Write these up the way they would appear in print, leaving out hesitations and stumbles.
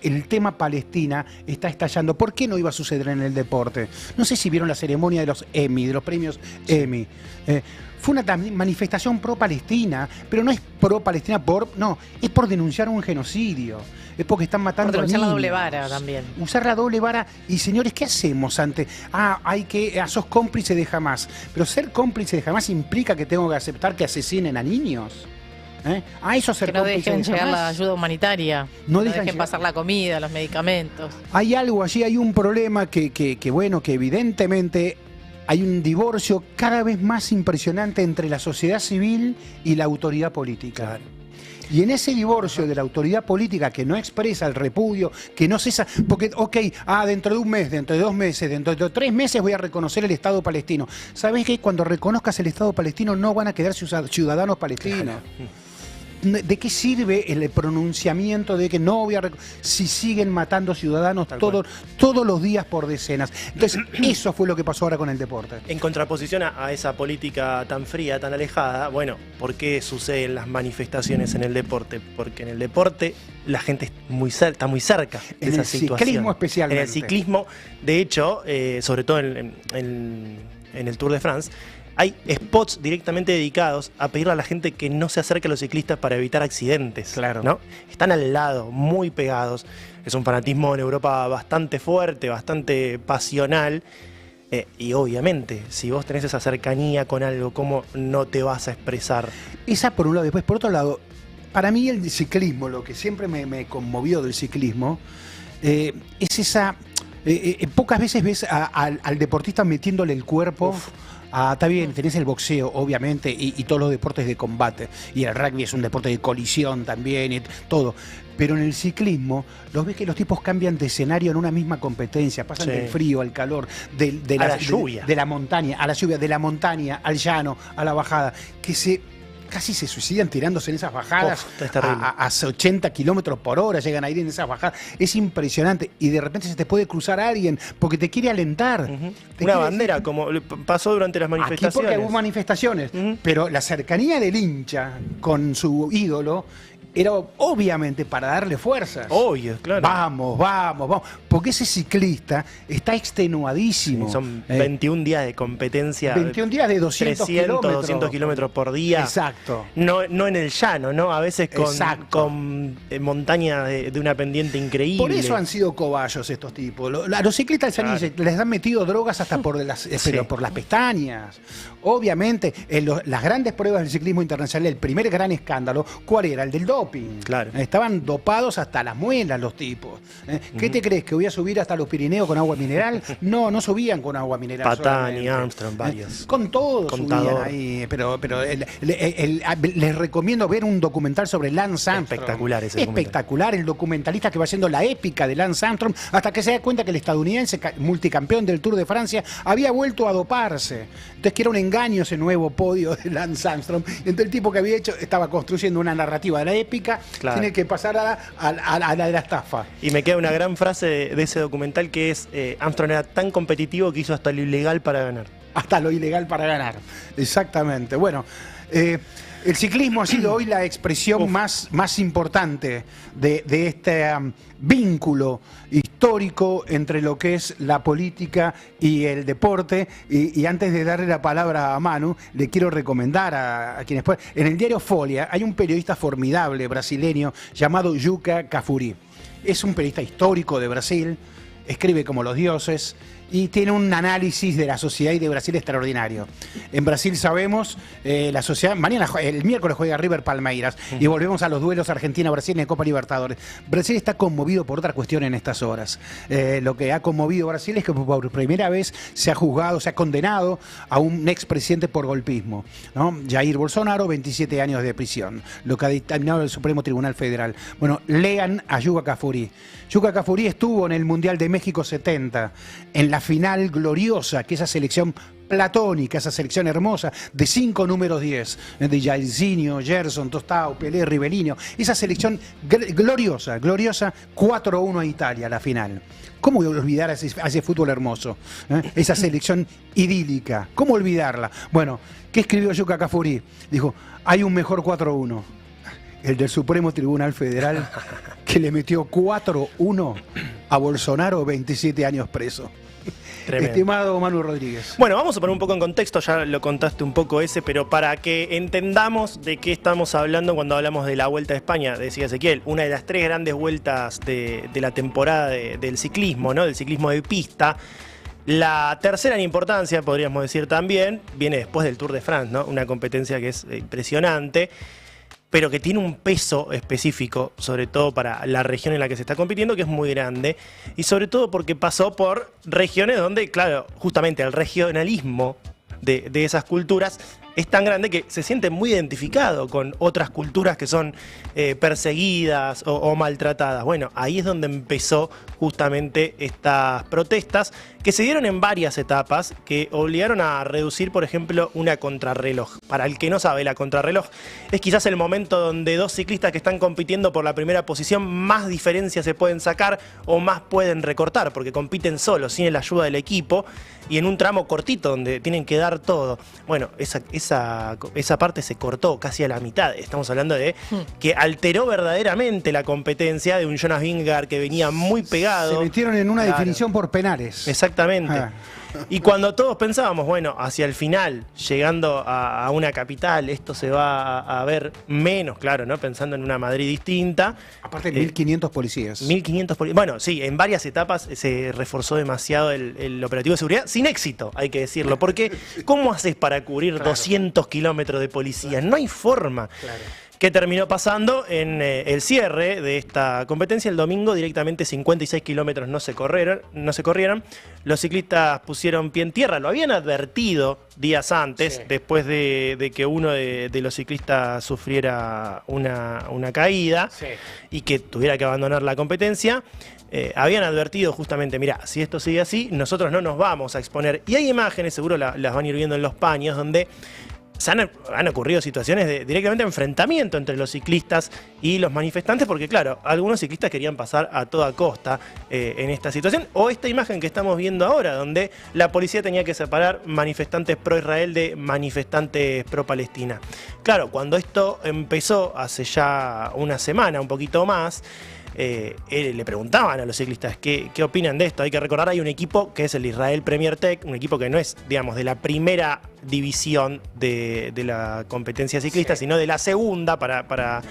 el tema Palestina está estallando. ¿Por qué no iba a suceder en el deporte? No sé si vieron la ceremonia de los Emmy, de los premios Emmy. Fue una manifestación pro-Palestina, pero no es pro-Palestina no, es por denunciar un genocidio. Es porque están matando a niños. Usar la doble vara también. Usar la doble vara. Y señores, ¿qué hacemos ante? Sos cómplice de Hamás. Pero ser cómplice de Hamás implica que tengo que aceptar que asesinen a niños. Eso es ser que no cómplice dejen de llegar Hamás. la ayuda humanitaria. No dejen pasar la comida, los medicamentos. Hay algo allí, hay un problema que evidentemente hay un divorcio cada vez más impresionante entre la sociedad civil y la autoridad política. Claro. Y en ese divorcio de la autoridad política que no expresa el repudio, que no cesa, porque, dentro de un mes, dentro de 2 meses, dentro de 3 meses voy a reconocer el Estado palestino. ¿Sabés que cuando reconozcas el Estado palestino no van a quedar ciudadanos palestinos? Claro. ¿De qué sirve el pronunciamiento de que no voy a si siguen matando ciudadanos todos los días por decenas? Entonces, eso fue lo que pasó ahora con el deporte. En contraposición a esa política tan fría, tan alejada, bueno, ¿por qué suceden las manifestaciones en el deporte? Porque en el deporte la gente está muy cerca de esa situación. En el ciclismo especialmente. En el ciclismo, de hecho, sobre todo en el Tour de France, hay spots directamente dedicados a pedirle a la gente que no se acerque a los ciclistas para evitar accidentes. Claro. ¿No? Están al lado, muy pegados. Es un fanatismo en Europa bastante fuerte, bastante pasional. Y obviamente, si vos tenés esa cercanía con algo, ¿cómo no te vas a expresar? Esa por un lado. Después, por otro lado, para mí el ciclismo, lo que siempre me conmovió del ciclismo, es esa... pocas veces ves al deportista metiéndole el cuerpo. Está bien, tenés el boxeo, obviamente, y todos los deportes de combate. Y el rugby es un deporte de colisión también, y todo. Pero en el ciclismo, los ves que los tipos cambian de escenario en una misma competencia. Pasan del frío al calor, de la lluvia. De la montaña, a la lluvia, de la montaña al llano, a la bajada. Casi se suicidan tirándose en esas bajadas a 80 kilómetros por hora, llegan a ir en esas bajadas. Es impresionante. Y de repente se te puede cruzar alguien porque te quiere alentar. Una bandera, como pasó durante las manifestaciones. Aquí porque hubo manifestaciones, pero la cercanía del hincha con su ídolo era obviamente para darle fuerzas. Obvio, claro. Vamos. Porque ese ciclista está extenuadísimo. Sí, son 21 días de competencia. 21 días de 200 kilómetros. 200 kilómetros por día. Exacto. No en el llano, ¿no? A veces con montaña de una pendiente increíble. Por eso han sido cobayos estos tipos. A los ciclistas les han metido drogas hasta por las pestañas. Obviamente, las grandes pruebas del ciclismo internacional, el primer gran escándalo, ¿cuál era? El del doping. Claro. Estaban dopados hasta las muelas los tipos. ¿Qué te crees? ¿Que voy a subir hasta los Pirineos con agua mineral? No subían con agua mineral. Patani, Armstrong, varios. Con todos subían ahí. Pero les recomiendo ver un documental sobre Lance Armstrong. Espectacular ese Espectacular, el documentalista que va haciendo la épica de Lance Armstrong hasta que se da cuenta que el estadounidense multicampeón del Tour de Francia había vuelto a doparse. Entonces que era un engaño ese nuevo podio de Lance Armstrong. Entonces el tipo que había hecho estaba construyendo una narrativa de la épica, tiene que pasar a la de la estafa. Y me queda una gran frase de ese documental que es Armstrong era tan competitivo que hizo hasta lo ilegal para ganar. Hasta lo ilegal para ganar, exactamente. Bueno, el ciclismo ha sido hoy la expresión más importante de este vínculo histórico entre lo que es la política y el deporte. Y antes de darle la palabra a Manu, le quiero recomendar a quienes puedan. En el diario Folha hay un periodista formidable brasileño llamado Juca Kfouri. Es un periodista histórico de Brasil, escribe como los dioses y tiene un análisis de la sociedad y de Brasil extraordinario. En Brasil sabemos, la sociedad, el miércoles juega River Palmeiras y volvemos a los duelos Argentina-Brasil en la Copa Libertadores. Brasil está conmovido por otra cuestión en estas horas. Lo que ha conmovido a Brasil es que por primera vez se ha juzgado, se ha condenado a un expresidente por golpismo, ¿no? Jair Bolsonaro, 27 años de prisión, lo que ha dictaminado el Supremo Tribunal Federal. Bueno, lean a Juca Kfouri. Juca Kfouri estuvo en el Mundial de México 70, en la final gloriosa, que esa selección platónica, esa selección hermosa, de 5 números 10, de Jairzinho, Gerson, Tostao, Pelé, Rivellino, esa selección gloriosa, 4-1 a Italia, la final. ¿Cómo olvidar a ese fútbol hermoso? Esa selección idílica, ¿cómo olvidarla? Bueno, ¿qué escribió Juca Kfouri? Dijo, hay un mejor 4-1. El del Supremo Tribunal Federal, que le metió 4-1 a Bolsonaro, 27 años preso. Tremendo. Estimado Manu Rodríguez. Bueno, vamos a poner un poco en contexto, ya lo contaste un poco pero para que entendamos de qué estamos hablando cuando hablamos de la Vuelta a España, decía Ezequiel, una de las 3 grandes vueltas de la temporada del ciclismo, ¿no? Del ciclismo de pista. La tercera en importancia, podríamos decir también, viene después del Tour de France, ¿no? Una competencia que es impresionante, pero que tiene un peso específico, sobre todo para la región en la que se está compitiendo, que es muy grande, y sobre todo porque pasó por regiones donde, claro, justamente el regionalismo de esas culturas es tan grande que se siente muy identificado con otras culturas que son perseguidas o maltratadas. Bueno, ahí es donde empezó justamente estas protestas que se dieron en varias etapas que obligaron a reducir, por ejemplo, una contrarreloj. Para el que no sabe, la contrarreloj es quizás el momento donde 2 ciclistas que están compitiendo por la primera posición más diferencias se pueden sacar o más pueden recortar, porque compiten solos, sin la ayuda del equipo y en un tramo cortito donde tienen que dar todo. Bueno, esa parte se cortó casi a la mitad. Estamos hablando de que alteró verdaderamente la competencia de un Jonas Vingegaard que venía muy pegado. Se metieron en una definición por penales. Exactamente. Y cuando todos pensábamos, bueno, hacia el final, llegando a una capital, esto se va a ver menos, claro, ¿no? Pensando en una Madrid distinta. Aparte, 1.500 policías. 1.500 policías. Bueno, sí, en varias etapas se reforzó demasiado el operativo de seguridad, sin éxito, hay que decirlo. Porque, ¿cómo haces para cubrir 200 kilómetros de policía? No hay forma. Claro. ¿Qué terminó pasando? En el cierre de esta competencia, el domingo, directamente 56 kilómetros no se corrieron. Los ciclistas pusieron pie en tierra, lo habían advertido días antes, después de que uno de los ciclistas sufriera una caída y que tuviera que abandonar la competencia. Habían advertido justamente, mira, si esto sigue así, nosotros no nos vamos a exponer. Y hay imágenes, seguro las van a ir viendo en los paños, donde han ocurrido situaciones de directamente enfrentamiento entre los ciclistas y los manifestantes, porque claro, algunos ciclistas querían pasar a toda costa en esta situación, o esta imagen que estamos viendo ahora, donde la policía tenía que separar manifestantes pro-Israel de manifestantes pro-Palestina. Claro, cuando esto empezó hace ya una semana, un poquito más, le preguntaban a los ciclistas qué opinan de esto. Hay que recordar, hay un equipo que es el Israel Premier Tech, un equipo que no es, digamos, de la primera división de la competencia ciclista, sino de la segunda, para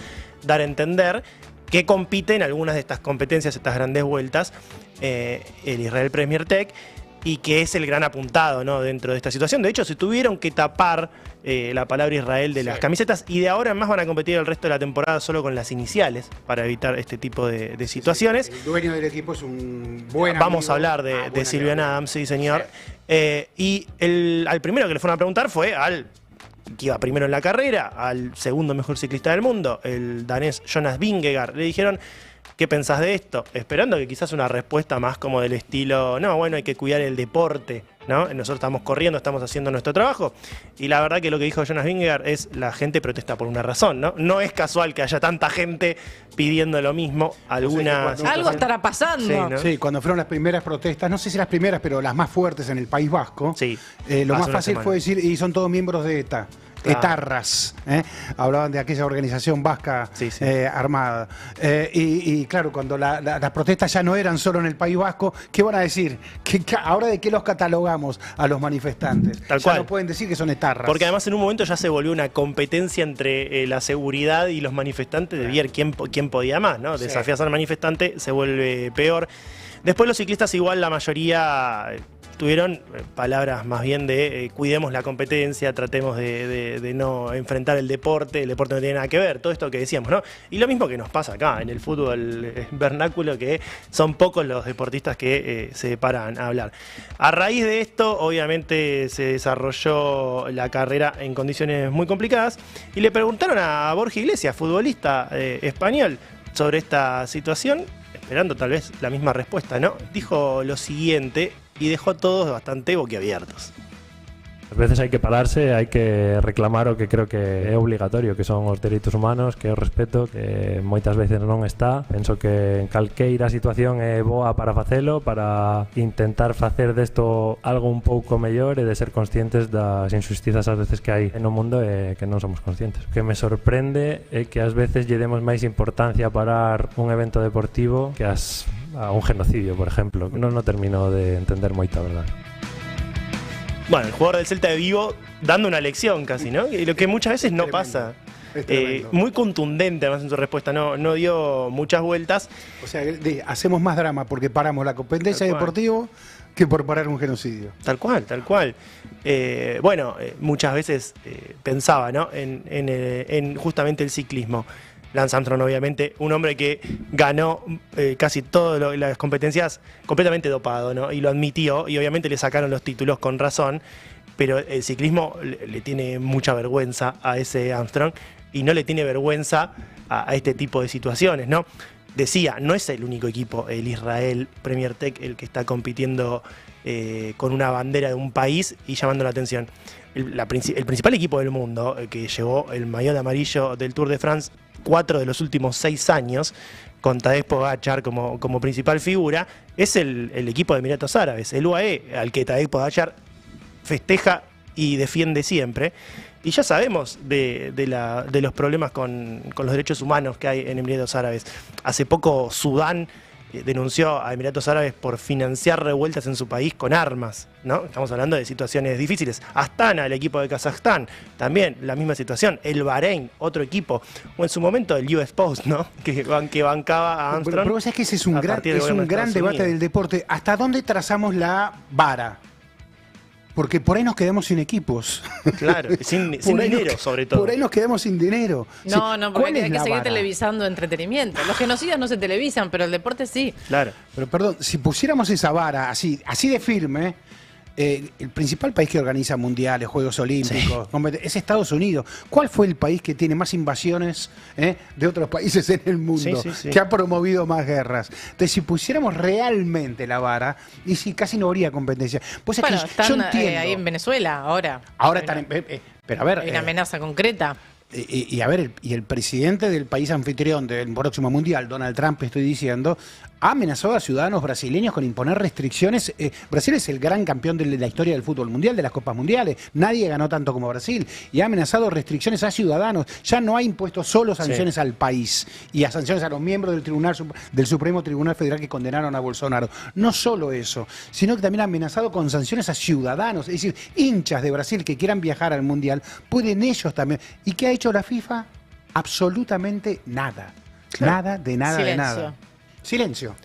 dar a entender que compite en algunas de estas competencias, estas grandes vueltas, el Israel Premier Tech, y que es el gran apuntado, ¿no?, dentro de esta situación. De hecho, se tuvieron que tapar la palabra Israel de las camisetas, y de ahora en más van a competir el resto de la temporada solo con las iniciales para evitar este tipo de situaciones. El dueño del equipo es un buen Vamos a hablar de Sylvian Adams, sí señor. Y al primero que le fueron a preguntar fue al que iba primero en la carrera, al segundo mejor ciclista del mundo, el danés Jonas Vingegaard. Le dijeron: ¿qué pensás de esto? Esperando que quizás una respuesta más como del estilo, no, bueno, hay que cuidar el deporte, ¿no? Nosotros estamos corriendo, estamos haciendo nuestro trabajo. Y la verdad que lo que dijo Jonas Vingegaard es: la gente protesta por una razón, ¿no? No es casual que haya tanta gente pidiendo lo mismo. Algo estará pasando. Sí, ¿no? Sí, cuando fueron las primeras protestas, no sé si las primeras, pero las más fuertes en el País Vasco, lo más fácil fue decir, y son todos miembros de ETA. Etarras, hablaban de aquella organización vasca armada. Y claro, cuando las protestas ya no eran solo en el País Vasco, ¿qué van a decir? ¿Ahora de qué los catalogamos a los manifestantes? Tal cual. No pueden decir que son etarras. Porque además en un momento ya se volvió una competencia entre la seguridad y los manifestantes de ver quién podía más, ¿no? Desafías al manifestante, se vuelve peor. Después los ciclistas, igual la mayoría tuvieron palabras más bien de cuidemos la competencia, tratemos de no enfrentar el deporte no tiene nada que ver, todo esto que decíamos, ¿no? Y lo mismo que nos pasa acá en el fútbol vernáculo, que son pocos los deportistas que se paran a hablar. A raíz de esto, obviamente, se desarrolló la carrera en condiciones muy complicadas y le preguntaron a Borja Iglesias, futbolista español, sobre esta situación, esperando tal vez la misma respuesta, ¿no? Dijo lo siguiente y dejó a todos bastante boquiabiertos. Ás veces hai que pararse, hai que reclamar o que creo que é obligatorio, que son os dereitos humanos, que é o respeto, que moitas veces non está. Penso que en calqueira situación é boa para facelo, para intentar facer desto algo un pouco mellor e de ser conscientes das injustizas ás veces que hai no mundo e que non somos conscientes. O que me sorprende é que ás veces lle demos máis importancia a parar un evento deportivo que a un genocidio, por ejemplo. Non termino de entender moito, a verdade. Bueno, el jugador del Celta de Vigo dando una lección casi, ¿no? Y lo que muchas veces no pasa. Muy contundente además en su respuesta, no dio muchas vueltas. O sea, hacemos más drama porque paramos la competencia deportiva que por parar un genocidio. Tal cual, tal cual. Muchas veces pensaba, ¿no? en justamente el ciclismo. Lance Armstrong, obviamente, un hombre que ganó casi todas las competencias completamente dopado, ¿no? Y lo admitió, y obviamente le sacaron los títulos con razón, pero el ciclismo le tiene mucha vergüenza a ese Armstrong y no le tiene vergüenza a este tipo de situaciones, ¿no? Decía, no es el único equipo, el Israel Premier Tech, el que está compitiendo con una bandera de un país y llamando la atención. El principal equipo del mundo, que llevó el maillot amarillo del Tour de France 4 de los últimos 6 años, con Tadej Pogačar como principal figura, es el equipo de Emiratos Árabes, el UAE, al que Tadej Pogačar festeja y defiende siempre. Y ya sabemos de los problemas con los derechos humanos que hay en Emiratos Árabes. Hace poco Sudán denunció a Emiratos Árabes por financiar revueltas en su país con armas, ¿no? Estamos hablando de situaciones difíciles. Astana, el equipo de Kazajstán, también la misma situación. El Bahrein, otro equipo. O en su momento el US Post, ¿no? Que bancaba a Armstrong. Pero vos sabés que ese es un gran debate del deporte. ¿Hasta dónde trazamos la vara? Porque por ahí nos quedamos sin equipos. Claro, sin dinero sobre todo. Por ahí nos quedamos sin dinero. No, porque hay que seguir televisando entretenimiento. Los genocidios no se televisan, pero el deporte sí. Claro. Pero perdón, si pusiéramos esa vara así de firme, el principal país que organiza mundiales, Juegos Olímpicos, es Estados Unidos. ¿Cuál fue el país que tiene más invasiones de otros países en el mundo? Que ha promovido más guerras. Entonces, si pusiéramos realmente la vara, y si casi no habría competencia. Pues bueno, es que están yo entiendo, ahí en Venezuela ahora. Ahora están pero a ver, hay una amenaza concreta. Y a ver, y el presidente del país anfitrión del próximo mundial, Donald Trump, estoy diciendo, ha amenazado a ciudadanos brasileños con imponer restricciones. Brasil es el gran campeón de la historia del fútbol mundial, de las copas mundiales. Nadie ganó tanto como Brasil. Y ha amenazado restricciones a ciudadanos. Ya no ha impuesto solo sanciones al país y a sanciones a los miembros del Supremo Tribunal Federal que condenaron a Bolsonaro. No solo eso, sino que también ha amenazado con sanciones a ciudadanos. Es decir, hinchas de Brasil que quieran viajar al mundial, pueden ellos también. ¿Y qué ha hecho la FIFA? Absolutamente nada. Nada, de nada, Silencio. de nada. Silencio.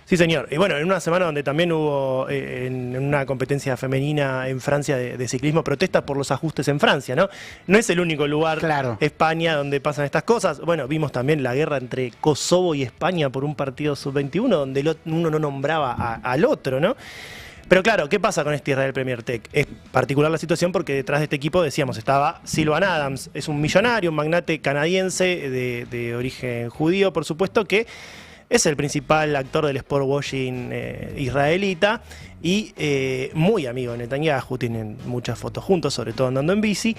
Sí, señor. Y bueno, en una semana donde también hubo en una competencia femenina en Francia de ciclismo protesta por los ajustes en Francia, ¿no? No es el único lugar, España, donde pasan estas cosas. Bueno, vimos también la guerra entre Kosovo y España por un partido sub-21 donde uno no nombraba al otro, ¿no? Pero claro, ¿qué pasa con este Israel Premier Tech? Es particular la situación porque detrás de este equipo, decíamos, estaba Sylvan Adams. Es un millonario, un magnate canadiense de origen judío, por supuesto, que es el principal actor del sport washing israelita y muy amigo de Netanyahu, tienen muchas fotos juntos, sobre todo andando en bici.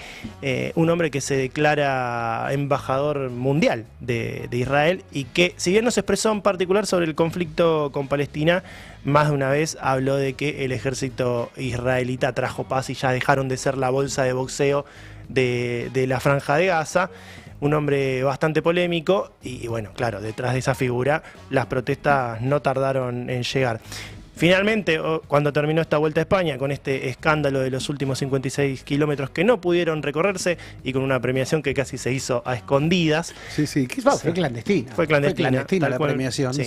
Un hombre que se declara embajador mundial de Israel y que, si bien no se expresó en particular sobre el conflicto con Palestina, más de una vez habló de que el ejército israelita trajo paz y ya dejaron de ser la bolsa de boxeo de la Franja de Gaza. Un hombre bastante polémico y bueno, claro, detrás de esa figura las protestas no tardaron en llegar. Finalmente, cuando terminó esta Vuelta a España, con este escándalo de los últimos 56 kilómetros que no pudieron recorrerse y con una premiación que casi se hizo a escondidas. Sí, fue clandestina. Fue clandestina la premiación. Sí.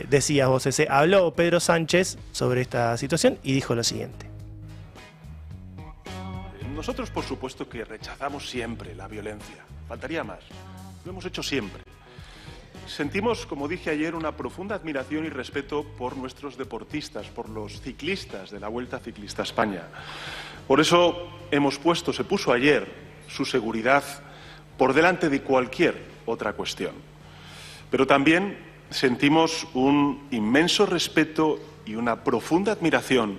Decías vos, habló Pedro Sánchez sobre esta situación y dijo lo siguiente. Nosotros, por supuesto, que rechazamos siempre la violencia. Faltaría más. Lo hemos hecho siempre. Sentimos, como dije ayer, una profunda admiración y respeto por nuestros deportistas, por los ciclistas de la Vuelta Ciclista a España. Por eso se puso ayer su seguridad por delante de cualquier otra cuestión. Pero también sentimos un inmenso respeto y una profunda admiración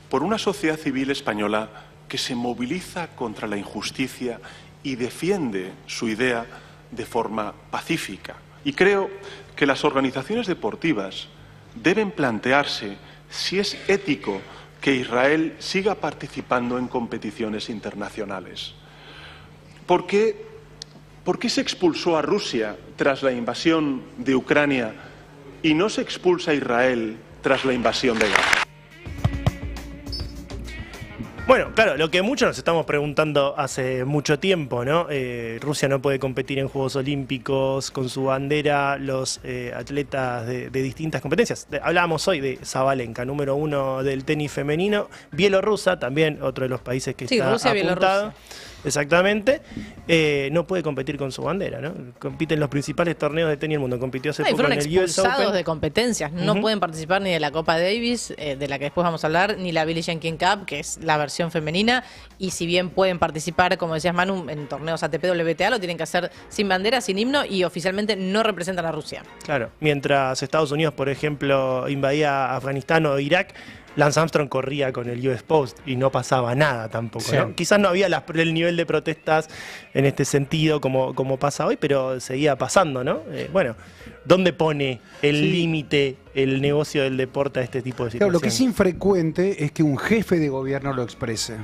por una sociedad civil española que se moviliza contra la injusticia y defiende su idea de forma pacífica. Y creo que las organizaciones deportivas deben plantearse si es ético que Israel siga participando en competiciones internacionales. ¿Por qué se expulsó a Rusia tras la invasión de Ucrania y no se expulsa a Israel tras la invasión de Gaza? Bueno, claro, lo que muchos nos estamos preguntando hace mucho tiempo, ¿no? Rusia no puede competir en Juegos Olímpicos con su bandera, los atletas de distintas competencias. Hablábamos hoy de Sabalenka, número 1 del tenis femenino, bielorrusa, también otro de los países que está Rusia, apuntado. Bielorrusia. Exactamente, no puede competir con su bandera, ¿no? Compite en los principales torneos de tenis del mundo. Compitió hace poco fueron en el US expulsados Open. de competencias. No pueden participar ni de la Copa Davis, de la que después vamos a hablar, ni la Billie Jean King Cup, que es la versión femenina. Y si bien pueden participar, como decías Manu, en torneos ATP, WTA, lo tienen que hacer sin bandera, sin himno y oficialmente no representan a Rusia. Claro, mientras Estados Unidos, por ejemplo, invadía Afganistán o Irak, Lance Armstrong corría con el US Post y no pasaba nada tampoco, Sí. ¿no? Quizás no había el nivel de protestas en este sentido como pasa hoy, pero seguía pasando, ¿no? Bueno, ¿dónde pone el límite el negocio del deporte a este tipo de Claro, situaciones? lo que es infrecuente es que un jefe de gobierno lo exprese.